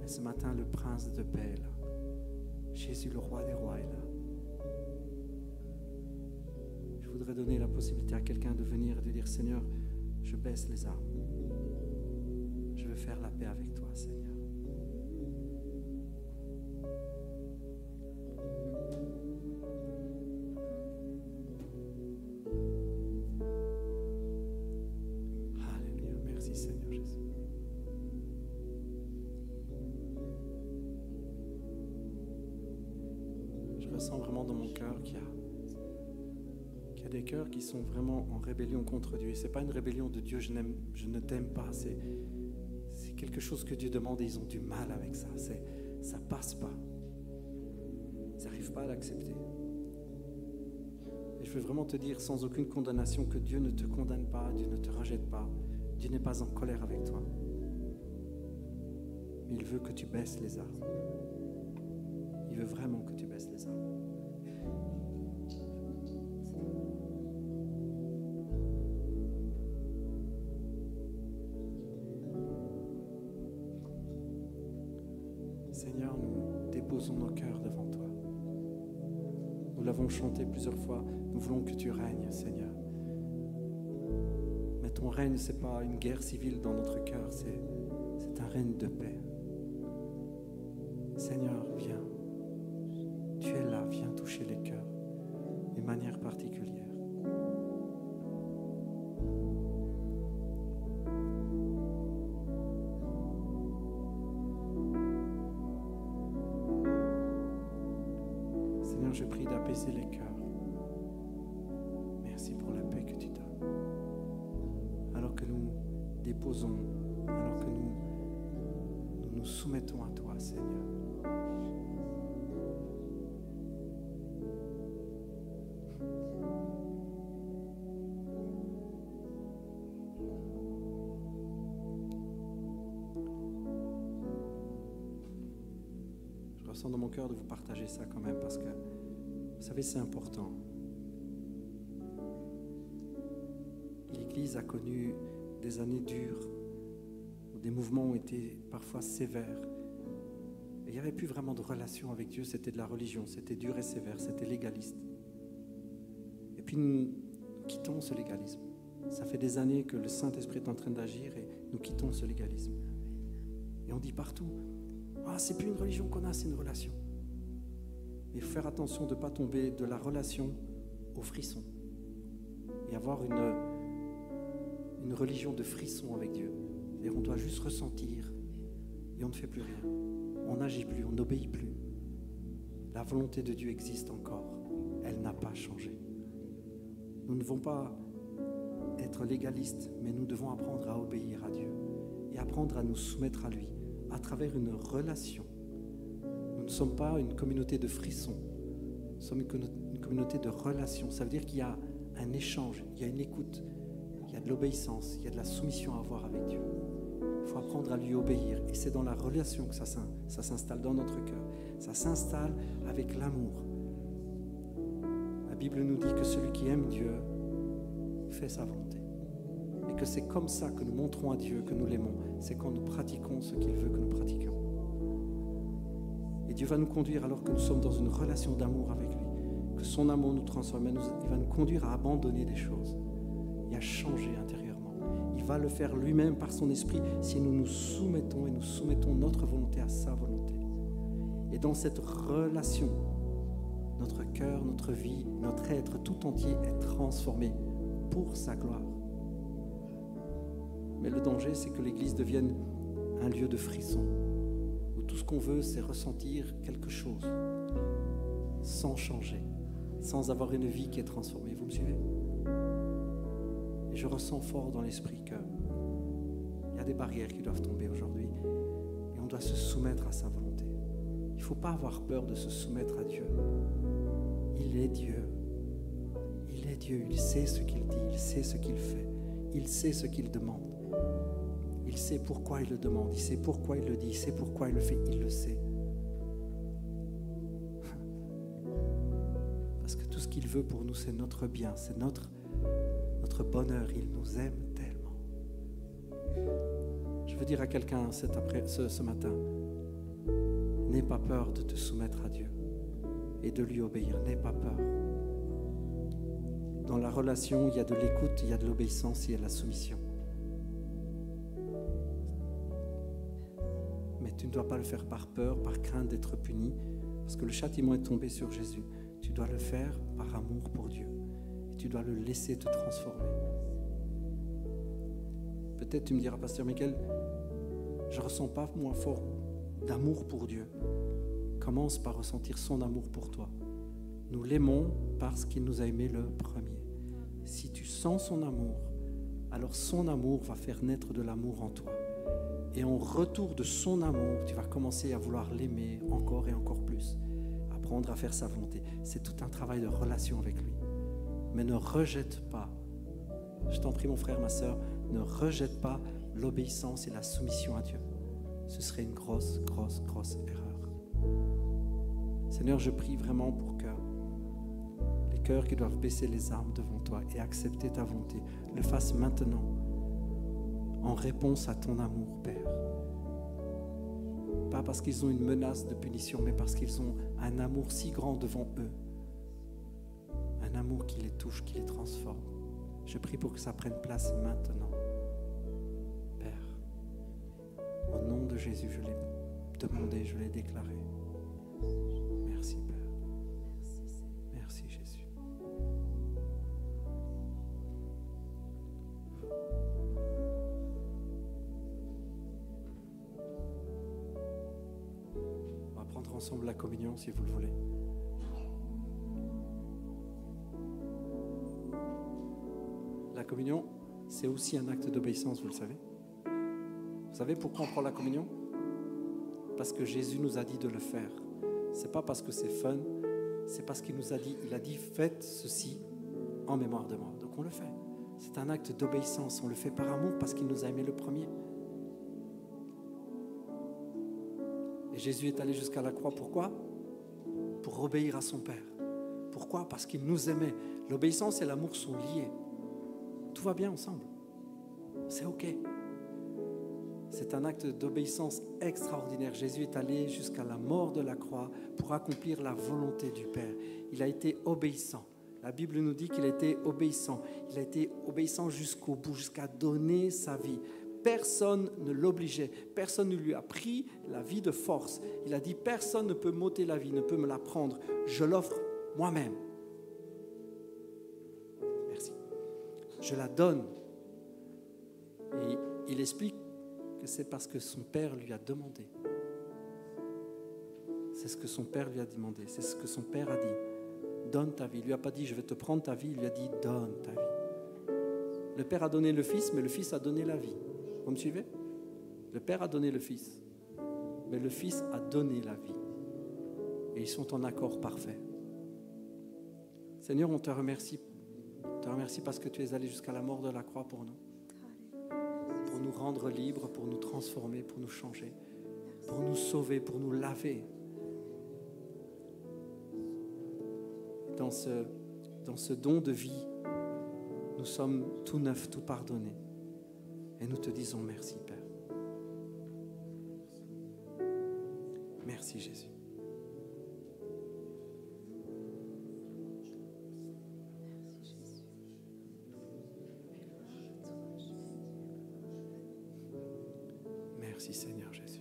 Mais ce matin, le prince de paix est là. Jésus, le roi des rois, est là. Je voudrais donner la possibilité à quelqu'un de venir et de dire: Seigneur, je baisse les armes. Je veux faire la paix avec toi, Seigneur. Alléluia, merci Seigneur Jésus. Je ressens vraiment dans mon cœur qu'il y a des cœurs qui sont vraiment en rébellion contre Dieu. Et ce n'est pas une rébellion de Dieu, je ne t'aime pas. C'est quelque chose que Dieu demande et ils ont du mal avec ça. Ça passe pas. Ils n'arrivent pas à l'accepter. Et je veux vraiment te dire sans aucune condamnation que Dieu ne te condamne pas, Dieu ne te rejette pas. Dieu n'est pas en colère avec toi. Mais il veut que tu baisses les armes. Il veut vraiment que tu baisses les armes. Seigneur, nous déposons nos cœurs devant toi. Nous l'avons chanté plusieurs fois. Nous voulons que tu règnes, Seigneur. Mais ton règne, ce n'est pas une guerre civile dans notre cœur, c'est un règne de paix. Seigneur, viens. Tu es là, viens toucher les cœurs d'une manière particulière. Seigneur, je prie d'apaiser les cœurs. Merci pour la paix que tu donnes. Alors que nous déposons, alors que nous nous soumettons à toi, Seigneur. Je ressens dans mon cœur de vous partager ça quand même parce que, vous savez, c'est important. L'Église a connu des années dures où des mouvements ont été parfois sévères. Et il n'y avait plus vraiment de relation avec Dieu, c'était de la religion, c'était dur et sévère, c'était légaliste. Et puis nous quittons ce légalisme. Ça fait des années que le Saint-Esprit est en train d'agir et nous quittons ce légalisme. Et on dit partout: ah, c'est plus une religion qu'on a, c'est une relation. Mais il faut faire attention de ne pas tomber de la relation au frisson et avoir une religion de frisson avec Dieu. Et on doit juste ressentir et on ne fait plus rien. On n'agit plus, on n'obéit plus. La volonté de Dieu existe encore. Elle n'a pas changé. Nous ne devons pas être légalistes, mais nous devons apprendre à obéir à Dieu et apprendre à nous soumettre à lui à travers une relation. Nous ne sommes pas une communauté de frissons, nous sommes une communauté de relations. Ça veut dire qu'il y a un échange, il y a une écoute, il y a de l'obéissance, il y a de la soumission à avoir avec Dieu. Il faut apprendre à lui obéir et c'est dans la relation que ça s'installe dans notre cœur. Ça s'installe avec l'amour. La Bible nous dit que celui qui aime Dieu fait sa volonté. Et que c'est comme ça que nous montrons à Dieu que nous l'aimons. C'est quand nous pratiquons ce qu'il veut que nous pratiquions. Et Dieu va nous conduire alors que nous sommes dans une relation d'amour avec lui. Que son amour nous transforme. Il va nous conduire à abandonner des choses et à changer intérieurement. Il va le faire lui-même par son esprit si nous nous soumettons et nous soumettons notre volonté à sa volonté. Et dans cette relation, notre cœur, notre vie, notre être tout entier est transformé pour sa gloire. Mais le danger, c'est que l'Église devienne un lieu de frisson, où tout ce qu'on veut, c'est ressentir quelque chose, sans changer, sans avoir une vie qui est transformée. Vous me suivez? Et je ressens fort dans l'esprit qu'il y a des barrières qui doivent tomber aujourd'hui, et on doit se soumettre à sa volonté. Il ne faut pas avoir peur de se soumettre à Dieu. Il est Dieu. Il est Dieu. Il sait ce qu'il dit. Il sait ce qu'il fait. Il sait ce qu'il demande. Il sait pourquoi il le demande. Il sait pourquoi il le dit. Il sait pourquoi il le fait. Il le sait. Parce que tout ce qu'il veut pour nous, c'est notre bien. C'est notre bonheur. Il nous aime tellement. Je veux dire à quelqu'un ce matin, n'aie pas peur de te soumettre à Dieu et de lui obéir. N'aie pas peur. Dans la relation, il y a de l'écoute, il y a de l'obéissance, il y a de la soumission. Mais tu ne dois pas le faire par peur, par crainte d'être puni, parce que le châtiment est tombé sur Jésus. Tu dois le faire par amour pour Dieu. Et tu dois le laisser te transformer. Peut-être tu me diras, Pasteur Michael, je ne ressens pas moins fort d'amour pour Dieu. Commence par ressentir son amour pour toi. Nous l'aimons parce qu'il nous a aimés le premier. Si tu sens son amour, alors son amour va faire naître de l'amour en toi. Et en retour de son amour, tu vas commencer à vouloir l'aimer encore et encore plus. Apprendre à faire sa volonté. C'est tout un travail de relation avec lui. Mais ne rejette pas, je t'en prie mon frère, ma sœur, ne rejette pas l'obéissance et la soumission à Dieu. Ce serait une grosse erreur. Seigneur, je prie vraiment pour que les cœurs qui doivent baisser les armes devant toi et accepter ta volonté le fassent maintenant en réponse à ton amour, Père. Pas parce qu'ils ont une menace de punition, mais parce qu'ils ont un amour si grand devant eux. Un amour qui les touche, qui les transforme. Je prie pour que ça prenne place maintenant. Père, au nom de Jésus, je l'ai demandé, je l'ai déclaré. Merci, Père. Merci, Jésus. On va prendre ensemble la communion, si vous le voulez. La communion, c'est aussi un acte d'obéissance, vous le savez. Vous savez pourquoi on prend la communion? Parce que Jésus nous a dit de le faire. C'est pas parce que c'est fun, c'est parce qu'il nous a dit, il a dit faites ceci en mémoire de moi. Donc on le fait. C'est un acte d'obéissance. On le fait par amour parce qu'il nous a aimés le premier. Et Jésus est allé jusqu'à la croix. Pourquoi? Pour obéir à son Père. Pourquoi? Parce qu'il nous aimait. L'obéissance et l'amour sont liés. Tout va bien ensemble. C'est OK. C'est un acte d'obéissance extraordinaire. Jésus est allé jusqu'à la mort de la croix pour accomplir la volonté du Père. Il a été obéissant. La Bible nous dit qu'il a été obéissant. Il a été obéissant jusqu'au bout, jusqu'à donner sa vie. Personne ne l'obligeait. Personne ne lui a pris la vie de force. Il a dit, personne ne peut m'ôter la vie, ne peut me la prendre. Je l'offre moi-même. Merci. Je la donne. Et il explique que c'est parce que son père lui a demandé. C'est ce que son père lui a demandé. C'est ce que son père a dit. Donne ta vie. Il lui a pas dit, je vais te prendre ta vie. Il lui a dit, donne ta vie. Le père a donné le fils, mais le fils a donné la vie. Vous me suivez? Le père a donné le fils, mais le fils a donné la vie. Et ils sont en accord parfait. Seigneur, on te remercie. On te remercie parce que tu es allé jusqu'à la mort de la croix pour nous rendre libres, pour nous transformer, pour nous changer, pour nous sauver, pour nous laver. Dans ce don de vie, nous sommes tout neufs, tout pardonnés. Et nous te disons merci, Père. Merci, Jésus. Merci, Seigneur Jésus.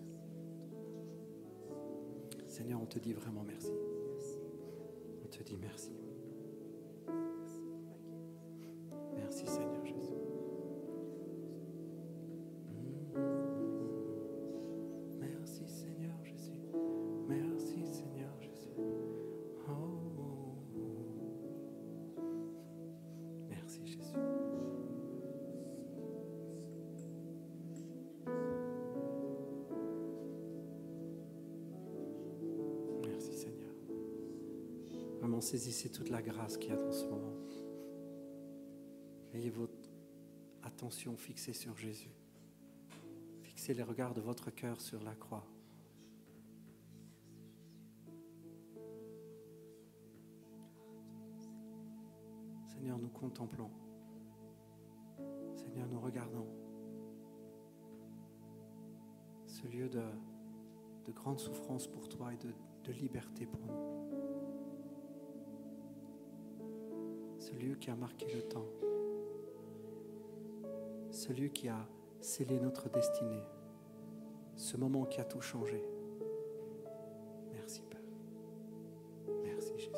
Seigneur, on te dit vraiment merci. On te dit merci. Merci, Seigneur Jésus. Merci, Seigneur Jésus. Merci, Seigneur Jésus. Oh. Merci, Jésus. Merci, Seigneur. Vraiment, saisissez toute la grâce qu'il y a dans ce moment. Ayez votre attention fixée sur Jésus. Fixez les regards de votre cœur sur la croix. Seigneur, nous contemplons. Seigneur, nous regardons ce lieu de grande souffrance pour toi et de liberté pour nous. Ce lieu qui a marqué le temps. Ce lieu qui a scellé notre destinée. Ce moment qui a tout changé. Merci, Père. Merci, Jésus.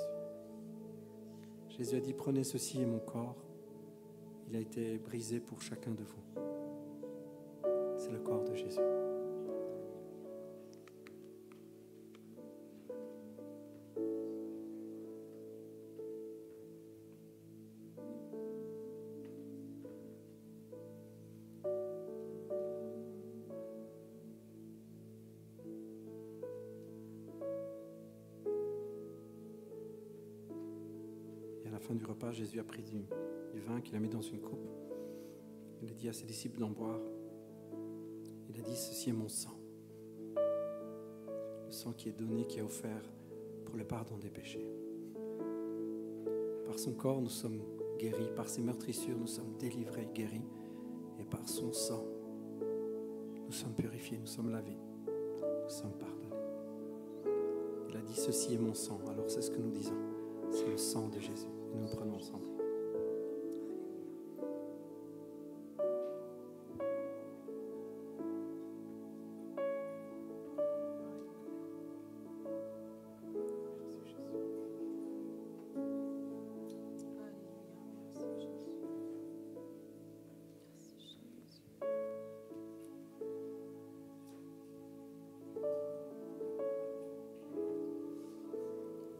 Jésus a dit, prenez ceci est mon corps. Il a été brisé pour chacun de vous. C'est le corps de Jésus. Du repas, Jésus a pris du vin qu'il a mis dans une coupe. Il a dit à ses disciples d'en boire. Il a dit, ceci est mon sang. Le sang qui est donné, qui est offert pour le pardon des péchés. Par son corps, nous sommes guéris. Par ses meurtrissures, nous sommes délivrés, guéris. Et par son sang, nous sommes purifiés, nous sommes lavés. Nous sommes pardonnés. Il a dit, ceci est mon sang. Alors c'est ce que nous disons. C'est le sang de Jésus. Et nous le prenons ensemble.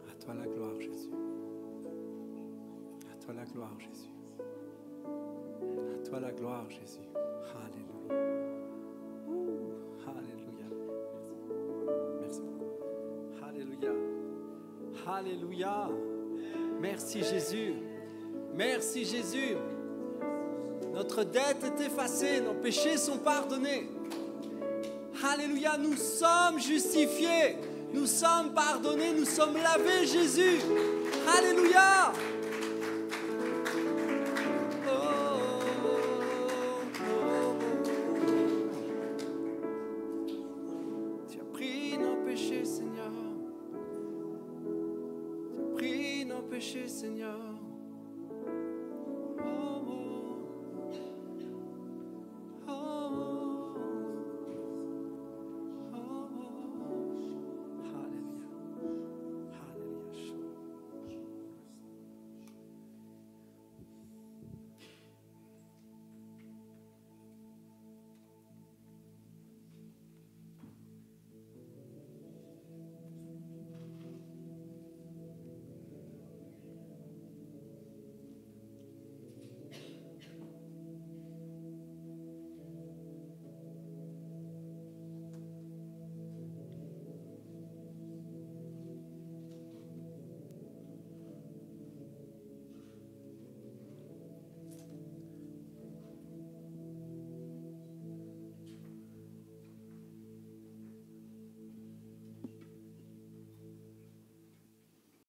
À toi la gloire, Jésus. À toi la gloire, Jésus. À toi la gloire, Jésus. Alléluia. Alléluia. Merci beaucoup. Alléluia. Alléluia. Merci Jésus. Merci Jésus. Notre dette est effacée, nos péchés sont pardonnés. Alléluia, nous sommes justifiés. Nous sommes pardonnés, nous sommes lavés, Jésus. Alléluia. Tu as pris nos péchés, Seigneur. Tu as pris nos péchés, Seigneur.